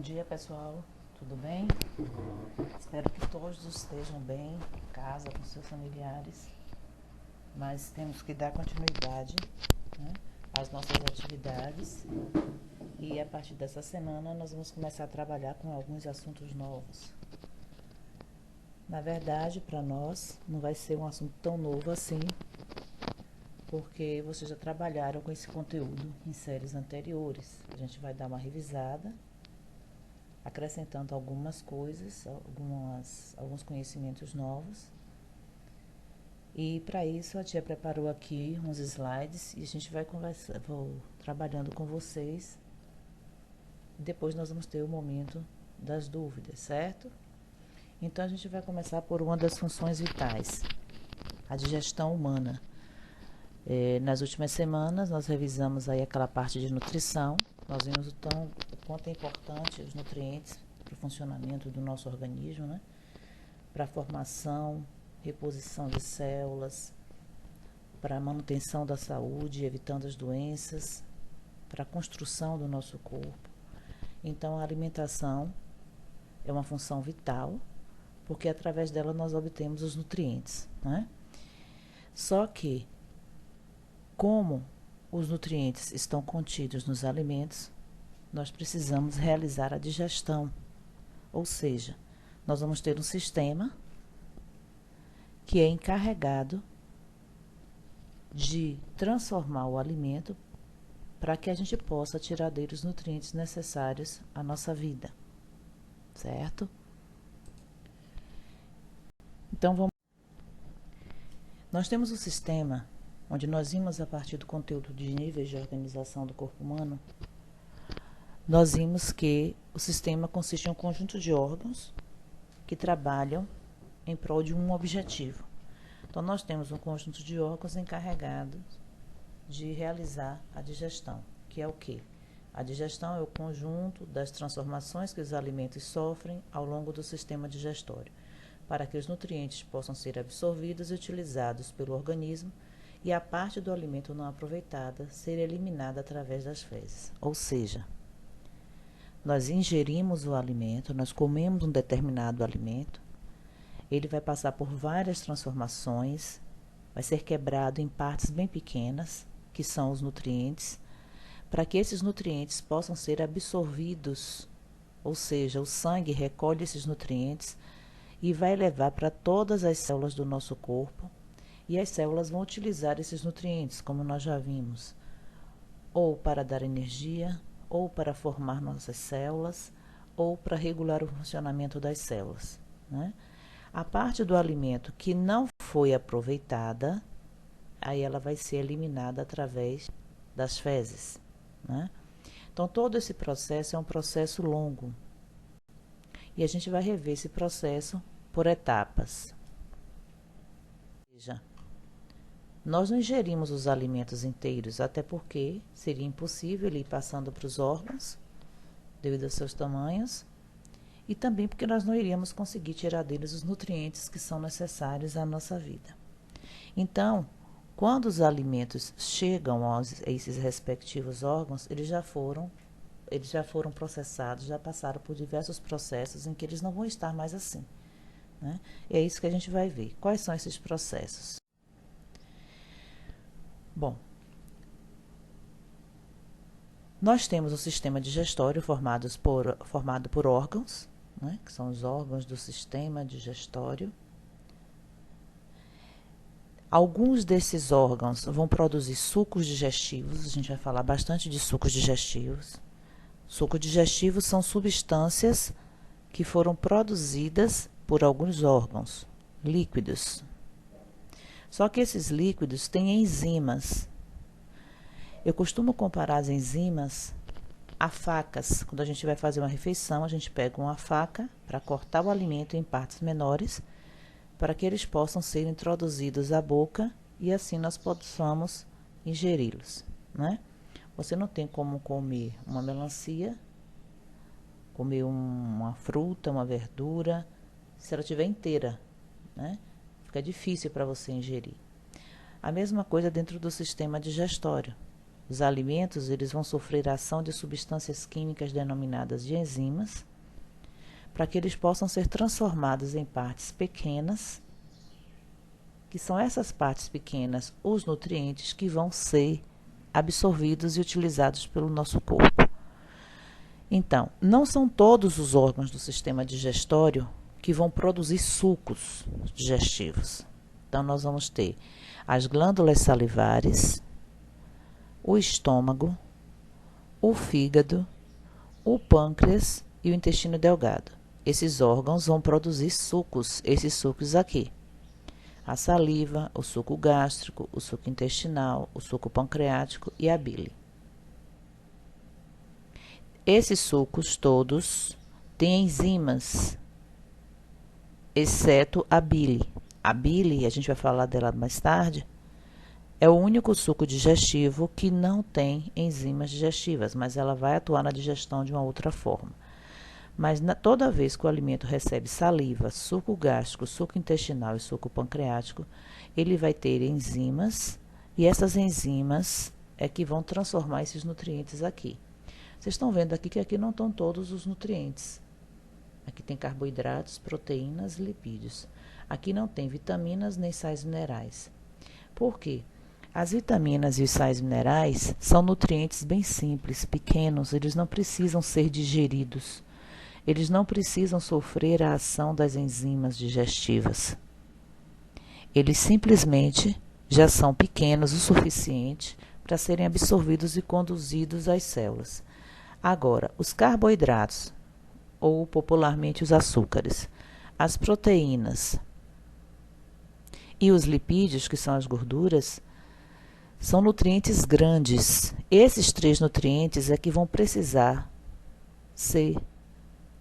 Bom dia, pessoal. Tudo bem? Espero que todos estejam bem em casa com seus familiares. Mas temos que dar continuidade, né, às nossas atividades. E a partir dessa semana nós vamos começar a trabalhar com alguns assuntos novos. Na verdade, para nós não vai ser um assunto tão novo assim, porque vocês já trabalharam com esse conteúdo em séries anteriores. A gente vai dar uma revisada, acrescentando algumas coisas, alguns conhecimentos novos. E para isso a tia preparou aqui uns slides e a gente vai vou trabalhando com vocês. Depois nós vamos ter o momento das dúvidas, certo? Então a gente vai começar por uma das funções vitais, a digestão humana. Nas últimas semanas nós revisamos aí aquela parte de nutrição. Nós vimos o quanto é importante os nutrientes para o funcionamento do nosso organismo, né? Para a formação, reposição de células, para a manutenção da saúde, evitando as doenças, para a construção do nosso corpo. Então a alimentação é uma função vital, porque através dela nós obtemos os nutrientes, né? Só que, como os nutrientes estão contidos nos alimentos, nós precisamos realizar a digestão. Ou seja, nós vamos ter um sistema que é encarregado de transformar o alimento para que a gente possa tirar dele os nutrientes necessários à nossa vida, certo? Então, nós temos um sistema onde nós vimos, a partir do conteúdo de níveis de organização do corpo humano, nós vimos que o sistema consiste em um conjunto de órgãos que trabalham em prol de um objetivo. Então, nós temos um conjunto de órgãos encarregados de realizar a digestão, que é o quê? A digestão é o conjunto das transformações que os alimentos sofrem ao longo do sistema digestório, para que os nutrientes possam ser absorvidos e utilizados pelo organismo e a parte do alimento não aproveitada ser eliminada através das fezes. Ou seja, nós ingerimos o alimento, nós comemos um determinado alimento, ele vai passar por várias transformações, vai ser quebrado em partes bem pequenas, que são os nutrientes, para que esses nutrientes possam ser absorvidos, ou seja, o sangue recolhe esses nutrientes e vai levar para todas as células do nosso corpo, e as células vão utilizar esses nutrientes, como nós já vimos, ou para dar energia, ou para formar nossas células, ou para regular o funcionamento das células, né? A parte do alimento que não foi aproveitada, aí ela vai ser eliminada através das fezes, né? Então, todo esse processo é um processo longo. E a gente vai rever esse processo por etapas. Veja, nós não ingerimos os alimentos inteiros, até porque seria impossível ele ir passando para os órgãos, devido aos seus tamanhos, e também porque nós não iríamos conseguir tirar deles os nutrientes que são necessários à nossa vida. Então, quando os alimentos chegam a esses respectivos órgãos, eles já foram processados, já passaram por diversos processos em que eles não vão estar mais assim, né? E é isso que a gente vai ver. Quais são esses processos? Bom, nós temos um sistema digestório formado por órgãos, né, que são os órgãos do sistema digestório. Alguns desses órgãos vão produzir sucos digestivos, a gente vai falar bastante de sucos digestivos. Sucos digestivos são substâncias que foram produzidas por alguns órgãos, líquidos. Só que esses líquidos têm enzimas. Eu costumo comparar as enzimas a facas. Quando a gente vai fazer uma refeição, a gente pega uma faca para cortar o alimento em partes menores, para que eles possam ser introduzidos à boca e assim nós possamos ingeri-los, né? Você não tem como comer uma melancia, comer uma fruta, uma verdura, se ela estiver inteira, né? Fica difícil para você ingerir. A mesma coisa dentro do sistema digestório. Os alimentos, eles vão sofrer a ação de substâncias químicas denominadas de enzimas, para que eles possam ser transformados em partes pequenas, que são essas partes pequenas, os nutrientes que vão ser absorvidos e utilizados pelo nosso corpo. Então, não são todos os órgãos do sistema digestório que vão produzir sucos digestivos. Então, nós vamos ter as glândulas salivares, o estômago, o fígado, o pâncreas e o intestino delgado. Esses órgãos vão produzir sucos, esses sucos aqui. A saliva, o suco gástrico, o suco intestinal, o suco pancreático e a bile. Esses sucos todos têm enzimas, exceto a bile. A bile, a gente vai falar dela mais tarde, é o único suco digestivo que não tem enzimas digestivas, mas ela vai atuar na digestão de uma outra forma. Mas toda vez que o alimento recebe saliva, suco gástrico, suco intestinal e suco pancreático, ele vai ter enzimas, e essas enzimas é que vão transformar esses nutrientes aqui. Vocês estão vendo aqui que aqui não estão todos os nutrientes. Aqui tem carboidratos, proteínas e lipídios. Aqui não tem vitaminas nem sais minerais. Por quê? As vitaminas e os sais minerais são nutrientes bem simples, pequenos, eles não precisam ser digeridos. Eles não precisam sofrer a ação das enzimas digestivas. Eles simplesmente já são pequenos o suficiente para serem absorvidos e conduzidos às células. Agora, os carboidratos, ou popularmente os açúcares, as proteínas e os lipídios, que são as gorduras, são nutrientes grandes. Esses 3 nutrientes é que vão precisar ser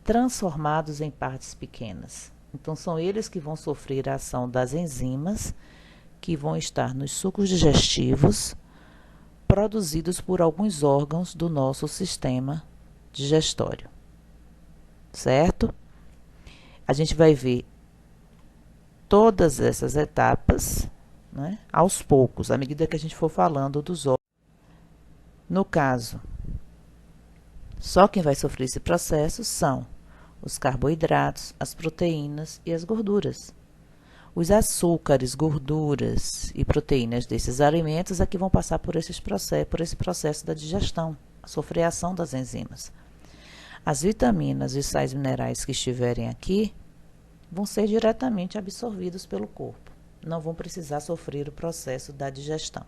transformados em partes pequenas. Então, são eles que vão sofrer a ação das enzimas, que vão estar nos sucos digestivos, produzidos por alguns órgãos do nosso sistema digestório. Certo? A gente vai ver todas essas etapas, né, aos poucos, à medida que a gente for falando dos órgãos. No caso, só quem vai sofrer esse processo são os carboidratos, as proteínas e as gorduras. Os açúcares, gorduras e proteínas desses alimentos é que vão passar por esse processo da digestão, sofrer a ação das enzimas. As vitaminas e os sais minerais que estiverem aqui vão ser diretamente absorvidos pelo corpo, não vão precisar sofrer o processo da digestão.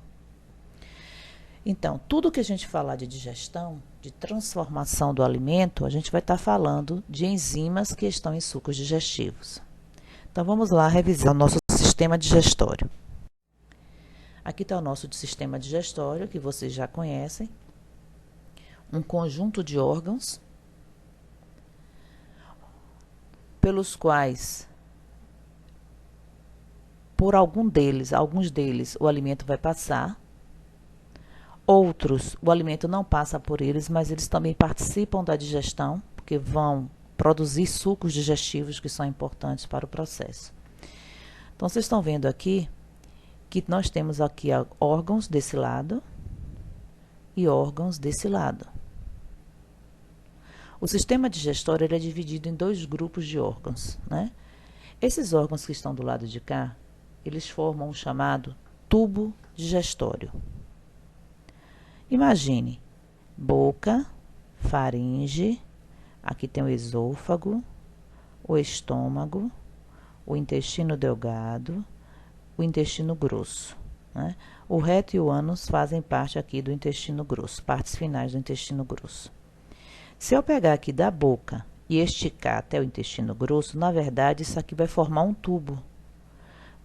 Então, tudo que a gente falar de digestão, de transformação do alimento, a gente vai estar falando de enzimas que estão em sucos digestivos. Então, vamos lá revisar o nosso sistema digestório. Aqui está o nosso sistema digestório, que vocês já conhecem. Um conjunto de órgãos pelos quais, por alguns deles, o alimento vai passar. Outros, o alimento não passa por eles, mas eles também participam da digestão, porque vão produzir sucos digestivos que são importantes para o processo. Então, vocês estão vendo aqui que nós temos aqui órgãos desse lado e órgãos desse lado. O sistema digestório ele é dividido em 2 grupos de órgãos, né? Esses órgãos que estão do lado de cá, eles formam o chamado tubo digestório. Imagine boca, faringe, aqui tem o esôfago, o estômago, o intestino delgado, o intestino grosso, né? O reto e o ânus fazem parte aqui do intestino grosso, partes finais do intestino grosso. Se eu pegar aqui da boca e esticar até o intestino grosso, na verdade isso aqui vai formar um tubo.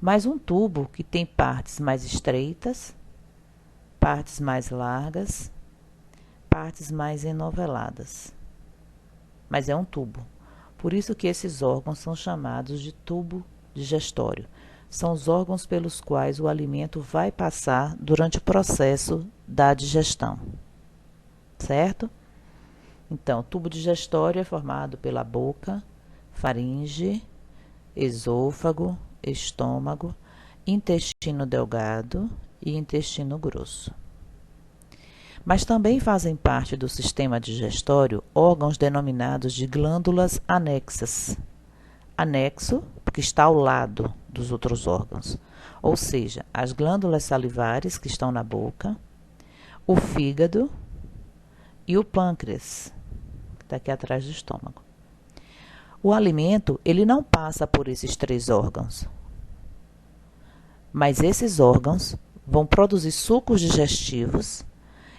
Mas um tubo que tem partes mais estreitas, partes mais largas, partes mais enoveladas. Mas é um tubo. Por isso que esses órgãos são chamados de tubo digestório. São os órgãos pelos quais o alimento vai passar durante o processo da digestão. Certo? Então, o tubo digestório é formado pela boca, faringe, esôfago, estômago, intestino delgado e intestino grosso. Mas também fazem parte do sistema digestório órgãos denominados de glândulas anexas. Anexo, porque está ao lado dos outros órgãos. Ou seja, as glândulas salivares que estão na boca, o fígado e o pâncreas, que está aqui atrás do estômago. O alimento, ele não passa por esses 3 órgãos. Mas esses órgãos vão produzir sucos digestivos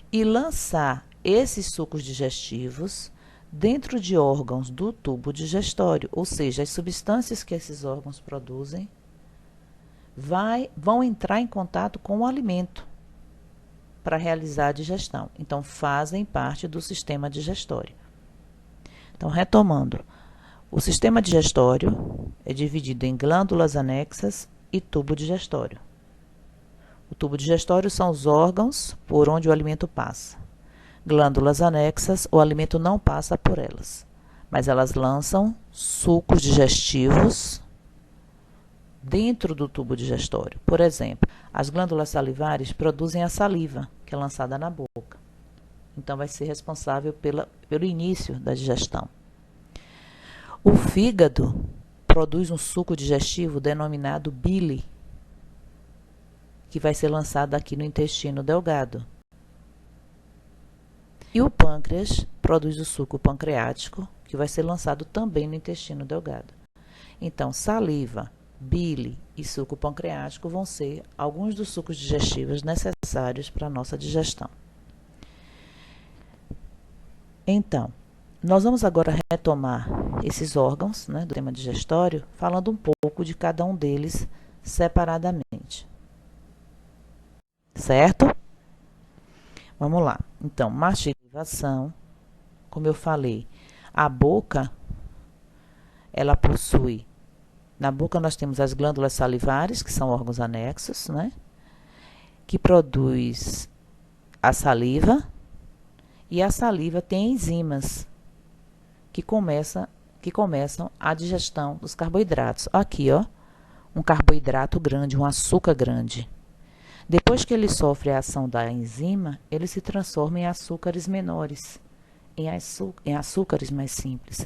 e lançar esses sucos digestivos dentro de órgãos do tubo digestório, ou seja, as substâncias que esses órgãos produzem vão entrar em contato com o alimento para realizar a digestão. Então, fazem parte do sistema digestório. Então, retomando, o sistema digestório é dividido em glândulas anexas e tubo digestório. O tubo digestório são os órgãos por onde o alimento passa. Glândulas anexas, o alimento não passa por elas, mas elas lançam sucos digestivos dentro do tubo digestório. Por exemplo, as glândulas salivares produzem a saliva, que é lançada na boca. Então, vai ser responsável pelo início da digestão. O fígado produz um suco digestivo denominado bile, que vai ser lançado aqui no intestino delgado. E o pâncreas produz o suco pancreático, que vai ser lançado também no intestino delgado. Então, saliva, bile e suco pancreático vão ser alguns dos sucos digestivos necessários para a nossa digestão. Então, nós vamos agora retomar esses órgãos, né, do sistema digestório, falando um pouco de cada um deles separadamente. Certo? Vamos lá. Então, mastigação, como eu falei, a boca, ela possui, na boca nós temos as glândulas salivares, que são órgãos anexos, né? Que produz a saliva, e a saliva tem enzimas que começam a digestão dos carboidratos. Aqui, ó, um carboidrato grande, um açúcar grande. Depois que ele sofre a ação da enzima, ele se transforma em açúcares menores, em açúcares mais simples.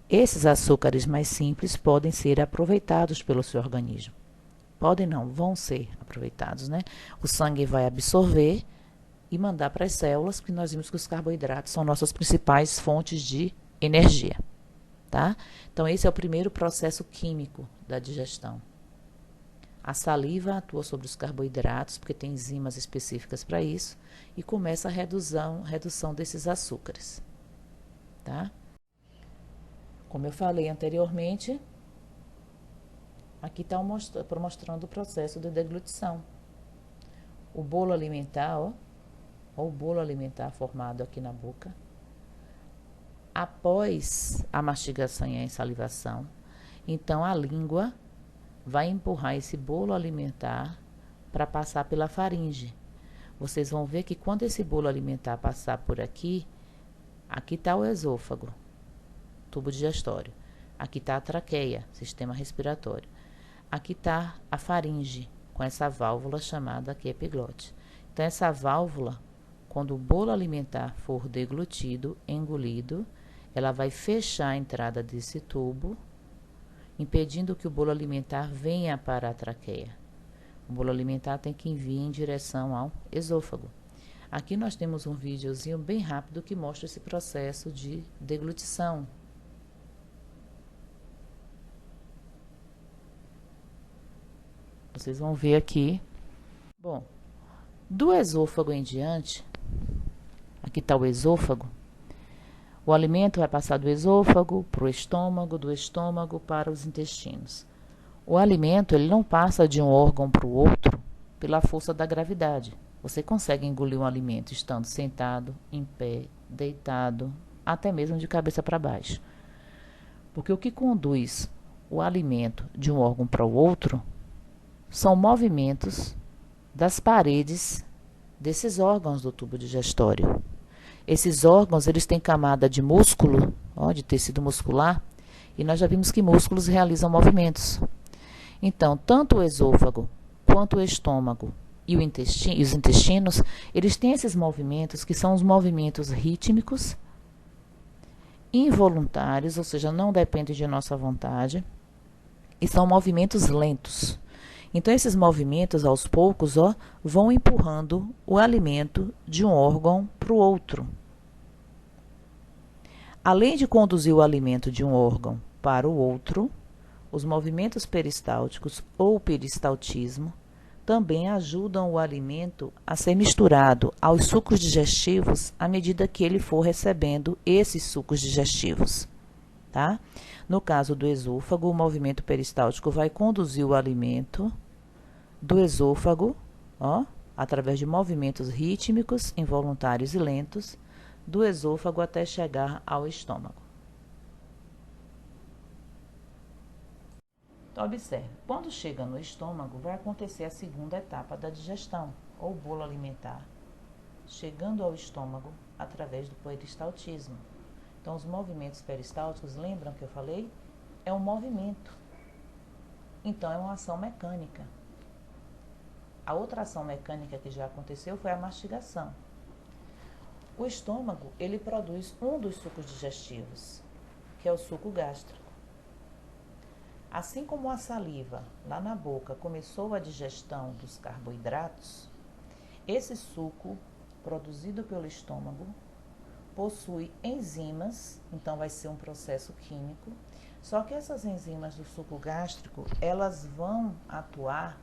Esses açúcares mais simples podem ser aproveitados pelo seu organismo. Podem não, vão ser aproveitados, né? O sangue vai absorver e mandar para as células, porque nós vimos que os carboidratos são nossas principais fontes de energia, tá? Então, esse é o primeiro processo químico da digestão. A saliva atua sobre os carboidratos, porque tem enzimas específicas para isso, e começa a redução desses açúcares, tá? Como eu falei anteriormente, aqui está mostrando o processo de deglutição. O bolo alimentar, ó, o bolo alimentar formado aqui na boca, após a mastigação e a ensalivação, então a língua vai empurrar esse bolo alimentar para passar pela faringe. Vocês vão ver que quando esse bolo alimentar passar por aqui, aqui está o esôfago, tubo digestório. Aqui está a traqueia, sistema respiratório. Aqui está a faringe, com essa válvula chamada aqui epiglote. Então, essa válvula, quando o bolo alimentar for deglutido, engolido, ela vai fechar a entrada desse tubo, impedindo que o bolo alimentar venha para a traqueia. O bolo alimentar tem que vir em direção ao esôfago. Aqui nós temos um videozinho bem rápido que mostra esse processo de deglutição. Vocês vão ver aqui. Bom, do esôfago em diante, aqui está o esôfago. O alimento vai passar do esôfago para o estômago, do estômago para os intestinos. O alimento, ele não passa de um órgão para o outro pela força da gravidade. Você consegue engolir um alimento estando sentado, em pé, deitado, até mesmo de cabeça para baixo. Porque o que conduz o alimento de um órgão para o outro são movimentos das paredes desses órgãos do tubo digestório. Esses órgãos, eles têm camada de músculo, ó, de tecido muscular, e nós já vimos que músculos realizam movimentos. Então, tanto o esôfago quanto o estômago e os intestinos, eles têm esses movimentos que são os movimentos rítmicos, involuntários, ou seja, não dependem de nossa vontade, e são movimentos lentos. Então, esses movimentos, aos poucos, vão empurrando o alimento de um órgão para o outro. Além de conduzir o alimento de um órgão para o outro, os movimentos peristálticos ou peristaltismo também ajudam o alimento a ser misturado aos sucos digestivos à medida que ele for recebendo esses sucos digestivos. Tá? No caso do esôfago, o movimento peristáltico vai conduzir o alimento do esôfago, através de movimentos rítmicos, involuntários e lentos, do esôfago até chegar ao estômago. Então, observe, quando chega no estômago, vai acontecer a segunda etapa da digestão, ou bolo alimentar, chegando ao estômago através do peristaltismo. Então, os movimentos peristálticos, lembram que eu falei? É um movimento. Então, é uma ação mecânica. A outra ação mecânica que já aconteceu foi a mastigação. O estômago, ele produz um dos sucos digestivos, que é o suco gástrico. Assim como a saliva, lá na boca, começou a digestão dos carboidratos, esse suco, produzido pelo estômago, possui enzimas, então vai ser um processo químico, só que essas enzimas do suco gástrico, elas vão atuar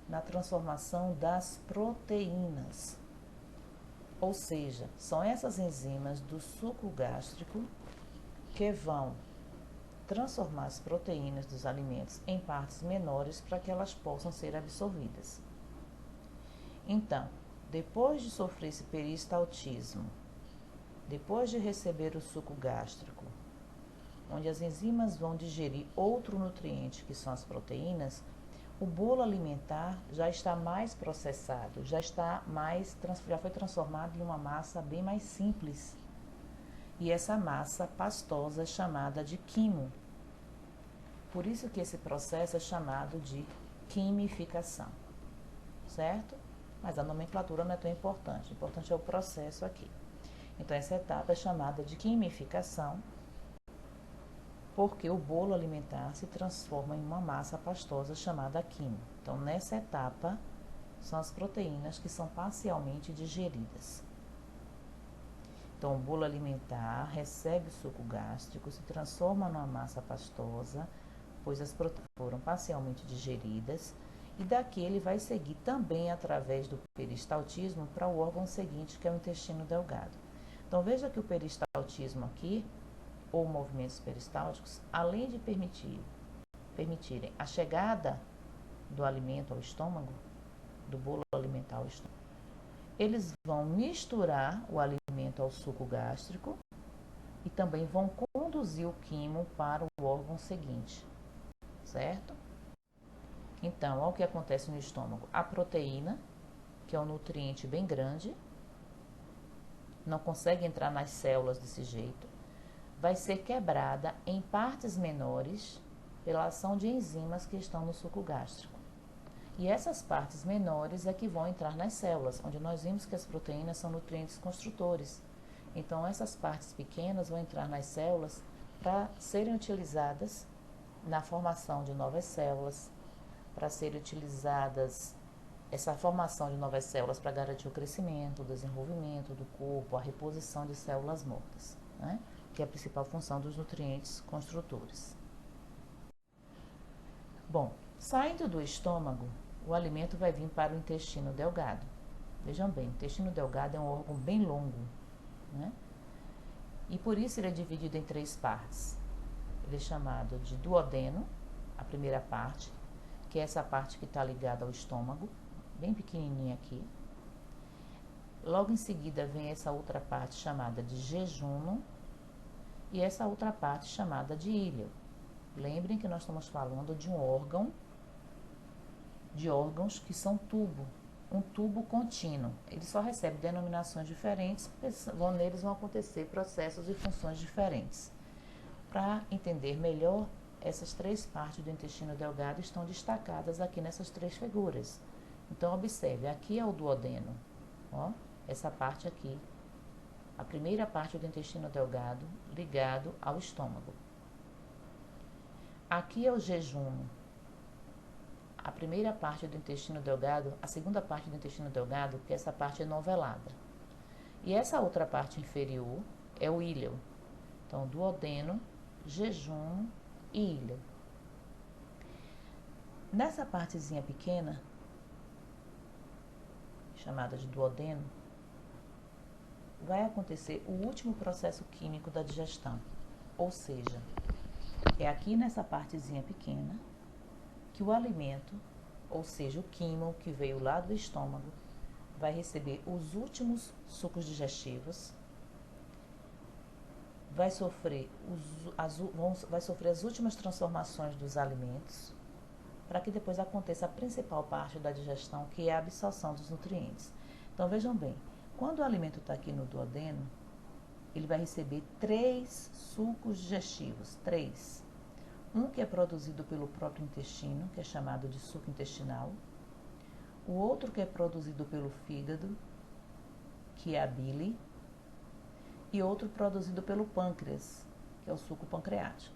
na transformação das proteínas. Ou seja, são essas enzimas do suco gástrico que vão transformar as proteínas dos alimentos em partes menores para que elas possam ser absorvidas. Então, depois de sofrer esse peristaltismo, depois de receber o suco gástrico, onde as enzimas vão digerir outro nutriente, que são as proteínas, o bolo alimentar já está mais processado, já foi transformado em uma massa bem mais simples. E essa massa pastosa é chamada de quimo. Por isso que esse processo é chamado de quimificação, certo? Mas a nomenclatura não é tão importante, o importante é o processo aqui. Então, essa etapa é chamada de quimificação, porque o bolo alimentar se transforma em uma massa pastosa chamada quimo. Então, nessa etapa, são as proteínas que são parcialmente digeridas. Então, o bolo alimentar recebe o suco gástrico, se transforma numa massa pastosa, pois as proteínas foram parcialmente digeridas, e daqui ele vai seguir também através do peristaltismo para o órgão seguinte, que é o intestino delgado. Então, veja que o peristaltismo aqui, ou movimentos peristálticos, além de permitirem a chegada do alimento ao estômago, do bolo alimentar ao estômago, eles vão misturar o alimento ao suco gástrico e também vão conduzir o quimo para o órgão seguinte, certo? Então, olha o que acontece no estômago. A proteína, que é um nutriente bem grande, não consegue entrar nas células desse jeito, vai ser quebrada em partes menores pela ação de enzimas que estão no suco gástrico. E essas partes menores é que vão entrar nas células, onde nós vimos que as proteínas são nutrientes construtores. Então, essas partes pequenas vão entrar nas células para serem utilizadas na formação de novas células, para serem utilizadas essa formação de novas células para garantir o crescimento, o desenvolvimento do corpo, a reposição de células mortas, né? Que é a principal função dos nutrientes construtores. Bom, saindo do estômago, o alimento vai vir para o intestino delgado. Vejam bem, o intestino delgado é um órgão bem longo, né? E por isso ele é dividido em 3 partes. Ele é chamado de duodeno, a primeira parte, que é essa parte que está ligada ao estômago, bem pequenininha aqui. Logo em seguida vem essa outra parte chamada de jejuno e essa outra parte chamada de íleo. Lembrem que nós estamos falando de um órgão, de órgãos que são um tubo contínuo. Ele só recebe denominações diferentes, porque neles vão acontecer processos e funções diferentes. Para entender melhor, essas 3 partes do intestino delgado estão destacadas aqui nessas 3 figuras, Então, observe, aqui é o duodeno, ó, essa parte aqui, a primeira parte do intestino delgado ligado ao estômago. Aqui é o jejum, a primeira parte do intestino delgado, a segunda parte do intestino delgado, que essa parte é novelada. E essa outra parte inferior é o íleo. Então, duodeno, jejum e íleo. Nessa partezinha pequena, chamada de duodeno, vai acontecer o último processo químico da digestão. Ou seja, é aqui nessa partezinha pequena que o alimento, ou seja, o quimo que veio lá do estômago, vai receber os últimos sucos digestivos, vai sofrer as últimas transformações dos alimentos, para que depois aconteça a principal parte da digestão, que é a absorção dos nutrientes. Então, vejam bem, quando o alimento está aqui no duodeno, ele vai receber 3 sucos digestivos, 3. Um que é produzido pelo próprio intestino, que é chamado de suco intestinal. O outro que é produzido pelo fígado, que é a bile. E outro produzido pelo pâncreas, que é o suco pancreático.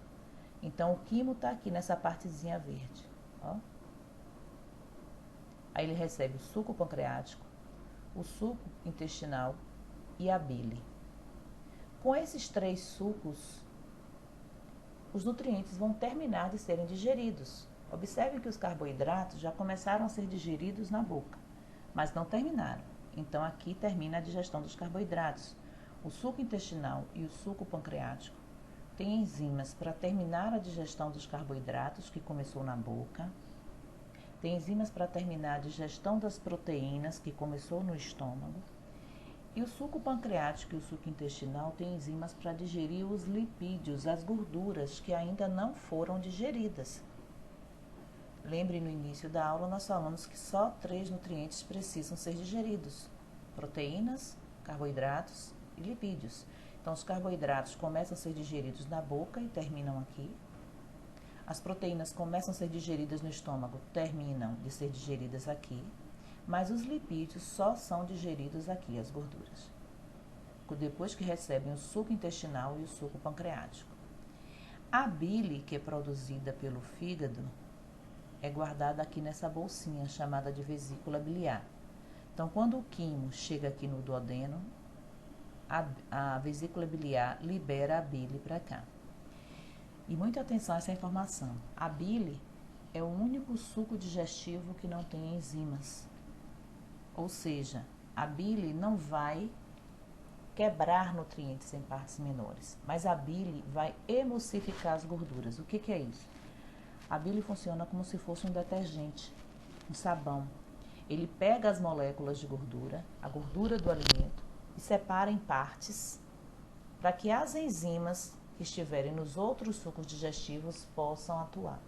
Então, o quimo está aqui nessa partezinha verde. Ó. Aí ele recebe o suco pancreático, o suco intestinal e a bile. Com esses 3 sucos, os nutrientes vão terminar de serem digeridos. Observe que os carboidratos já começaram a ser digeridos na boca, mas não terminaram. Então, aqui termina a digestão dos carboidratos. O suco intestinal e o suco pancreático têm enzimas para terminar a digestão dos carboidratos, que começou na boca. Tem enzimas para terminar a digestão das proteínas, que começou no estômago. E o suco pancreático e o suco intestinal têm enzimas para digerir os lipídios, as gorduras que ainda não foram digeridas. Lembre, no início da aula nós falamos que só 3 nutrientes precisam ser digeridos: proteínas, carboidratos e lipídios. Então, os carboidratos começam a ser digeridos na boca e terminam aqui. As proteínas começam a ser digeridas no estômago, terminam de ser digeridas aqui. Mas os lipídios só são digeridos aqui, as gorduras, depois que recebem o suco intestinal e o suco pancreático. A bile, que é produzida pelo fígado, é guardada aqui nessa bolsinha, chamada de vesícula biliar. Então, quando o quimo chega aqui no duodeno, a vesícula biliar libera a bile para cá. E muita atenção a essa informação. A bile é o único suco digestivo que não tem enzimas. Ou seja, a bile não vai quebrar nutrientes em partes menores, mas a bile vai emulsificar as gorduras. O que é isso? A bile funciona como se fosse um detergente, um sabão. Ele pega as moléculas de gordura, a gordura do alimento, e separa em partes para que as enzimas que estiverem nos outros sucos digestivos possam atuar.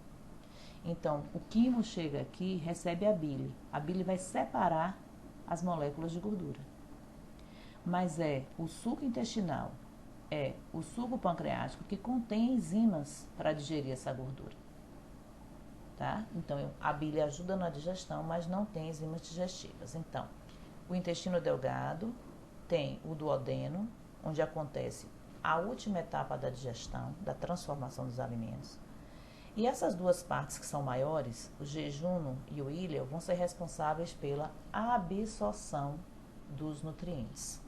Então, o quimo chega aqui, recebe a bile vai separar as moléculas de gordura. Mas é o suco intestinal, é o suco pancreático que contém enzimas para digerir essa gordura. Tá? Então, a bile ajuda na digestão, mas não tem enzimas digestivas. Então, o intestino delgado tem o duodeno, onde acontece a última etapa da digestão, da transformação dos alimentos. E essas duas partes que são maiores, o jejum e o íleo, vão ser responsáveis pela absorção dos nutrientes.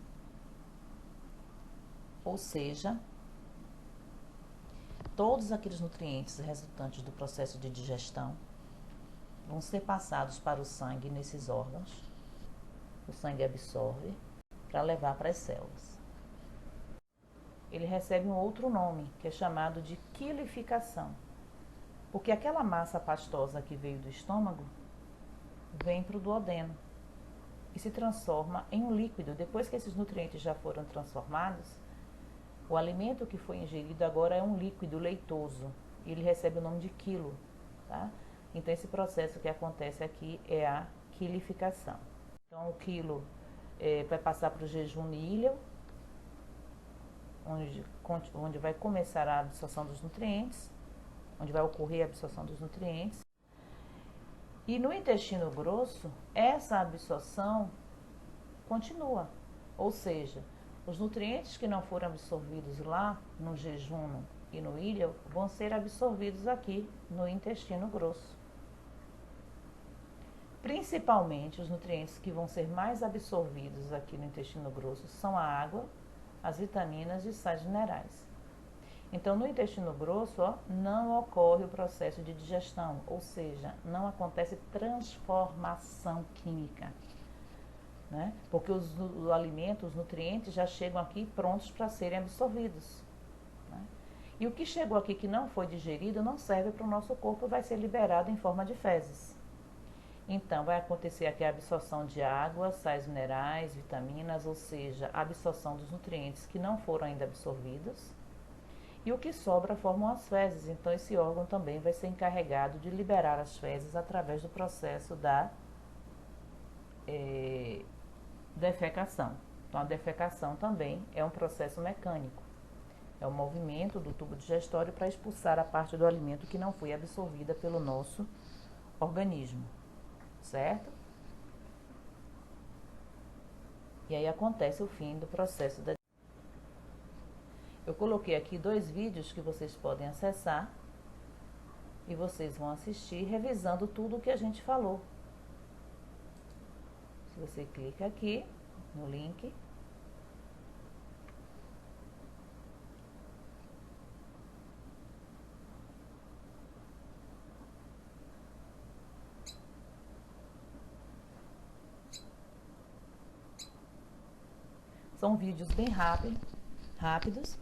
Ou seja, todos aqueles nutrientes resultantes do processo de digestão vão ser passados para o sangue nesses órgãos. O sangue absorve para levar para as células. Ele recebe um outro nome, que é chamado de quilificação. Porque aquela massa pastosa que veio do estômago vem para o duodeno e se transforma em um líquido. Depois que esses nutrientes já foram transformados, o alimento que foi ingerido agora é um líquido leitoso. E ele recebe o nome de quilo. Tá? Então, esse processo que acontece aqui é a quilificação. Então, o quilo vai passar para o jejum e íleo, onde vai começar a absorção dos nutrientes, onde vai ocorrer a absorção dos nutrientes. E no intestino grosso, essa absorção continua. Ou seja, os nutrientes que não foram absorvidos lá no jejum e no íleo vão ser absorvidos aqui no intestino grosso. Principalmente os nutrientes que vão ser mais absorvidos aqui no intestino grosso são a água, as vitaminas e sais minerais. Então, no intestino grosso, não ocorre o processo de digestão, ou seja, não acontece transformação química, né? Porque os alimentos, os nutrientes já chegam aqui prontos para serem absorvidos, né? E o que chegou aqui que não foi digerido não serve para o nosso corpo, vai ser liberado em forma de fezes. Então, vai acontecer aqui a absorção de água, sais minerais, vitaminas, ou seja, a absorção dos nutrientes que não foram ainda absorvidos. E o que sobra formam as fezes. Então, esse órgão também vai ser encarregado de liberar as fezes através do processo da defecação. Então, a defecação também é um processo mecânico. É o movimento do tubo digestório para expulsar a parte do alimento que não foi absorvida pelo nosso organismo. Certo? E aí acontece o fim do processo da... Eu coloquei aqui 2 vídeos que vocês podem acessar e vocês vão assistir revisando tudo o que a gente falou. Se você clica aqui no link, são vídeos bem rápidos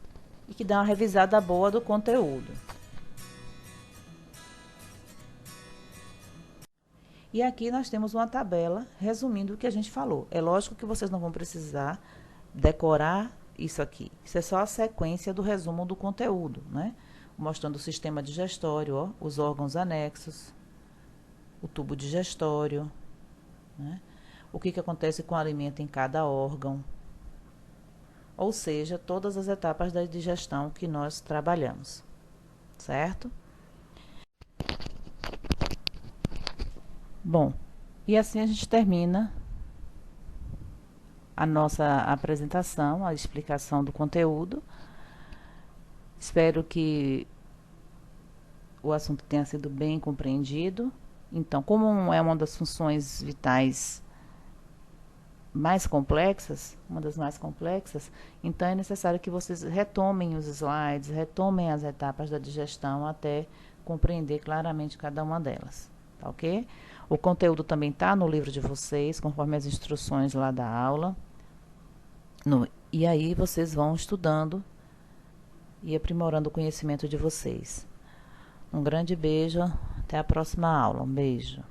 e que dão uma revisada boa do conteúdo. E aqui nós temos uma tabela resumindo o que a gente falou. É lógico que vocês não vão precisar decorar isso aqui. Isso é só a sequência do resumo do conteúdo, né? Mostrando o sistema digestório, ó, os órgãos anexos, o tubo digestório, né? O que acontece com o alimento em cada órgão. Ou seja, todas as etapas da digestão que nós trabalhamos, certo? Bom, e assim a gente termina a nossa apresentação, a explicação do conteúdo. Espero que o assunto tenha sido bem compreendido. Então, como é uma das funções vitais mais complexas, uma das mais complexas, então é necessário que vocês retomem os slides, retomem as etapas da digestão até compreender claramente cada uma delas, tá ok? O conteúdo também está no livro de vocês, conforme as instruções lá da aula. E aí vocês vão estudando e aprimorando o conhecimento de vocês. Um grande beijo, até a próxima aula. Um beijo.